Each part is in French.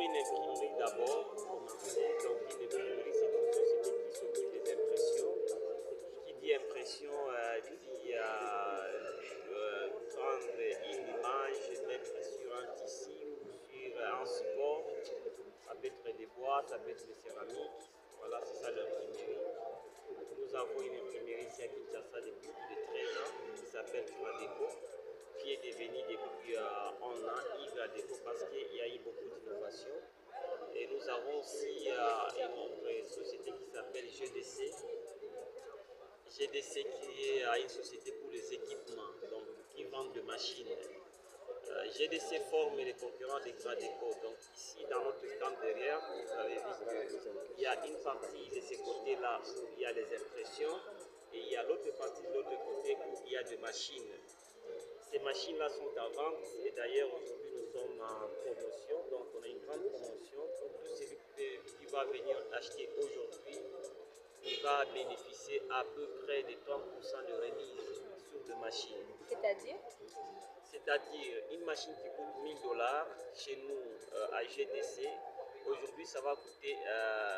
une imprimerie d'abord, commencer. Donc une imprimerie, c'est une société qui s'occupe des impressions. Qui dit impression dit prendre une image, mettre sur un tissu ou sur un support. Ça peut être des bois, ça peut être des céramiques. Voilà, c'est ça l'imprimerie. Nous avons une imprimerie ici à Kinshasa depuis plus de 13 ans qui s'appelle Gradeco, qui est devenue depuis un an Gradeco parce qu'il y a eu beaucoup d'innovations. Et nous avons aussi une autre société qui s'appelle GDC. GDC qui est une société pour les équipements, donc qui vend de machines. GDC forme les concurrents des Gradeco. Donc ici dans notre stand derrière, vous avez vu qu'il y a une partie de ces côtés-là où il y a les impressions et il y a l'autre partie de l'autre côté où il y a des machines. Ces machines-là sont à vendre et d'ailleurs aujourd'hui nous sommes en promotion, donc on a une grande promotion pour tout celui qui va venir acheter aujourd'hui. Il va bénéficier à peu près de 30% de remise sur les machines. C'est-à-dire? C'est-à-dire une machine qui coûte 1000 dollars chez nous à GDC. Aujourd'hui, ça va coûter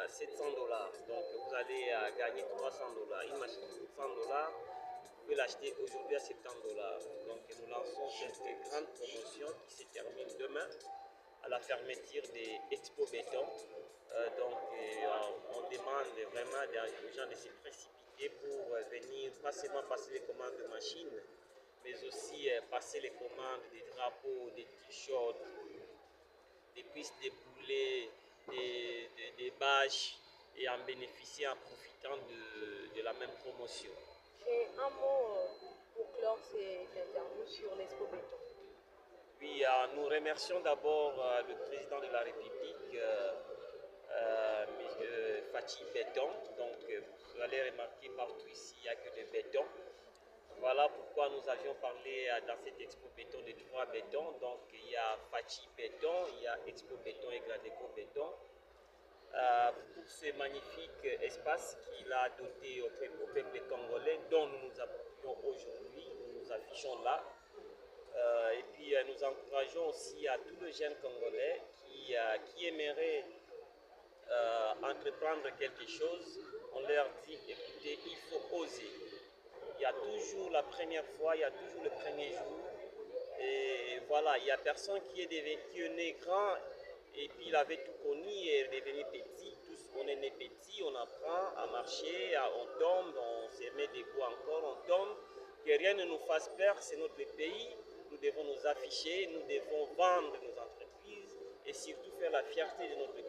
700 dollars. Donc, vous allez gagner 300 dollars. Une machine qui coûte 100 dollars, vous pouvez l'acheter aujourd'hui à 70 dollars. Donc, nous lançons cette grande promotion qui se termine demain à la fermeture des Expo Béton. On demande vraiment aux gens de se précipiter pour venir, pas seulement passer les commandes de machines, mais aussi passer les commandes des drapeaux, des t-shirts, des pistes de boulets, des bâches et en bénéficier en profitant de la même promotion. Et un mot pour clore cette interview sur l'Expo Béton. Puis nous remercions d'abord le président de la République, Fachi Béton. Donc vous allez remarquer partout ici, il n'y a que des bétons. Voilà pourquoi nous avions parlé dans cette Expo Béton de 3 bétons. Donc il y a Fachi Béton, il y a Expo Béton et Gradeco Béton. Pour ce magnifique espace qu'il a doté au peuple congolais, dont nous nous approprions aujourd'hui, nous nous affichons là. Et puis nous encourageons aussi à tous les jeunes Congolais qui aimeraient entreprendre quelque chose. On leur dit, écoutez, il faut oser. Il y a toujours la première fois, il y a toujours le premier jour. Et voilà, il n'y a personne qui est né grand et puis il avait tout connu et est devenu petit. Tous, on est né petit, on apprend à marcher, on tombe, on se met debout encore, on tombe. Que rien ne nous fasse peur, c'est notre pays. Nous devons nous afficher, nous devons vendre nos entreprises et surtout faire la fierté de notre pays.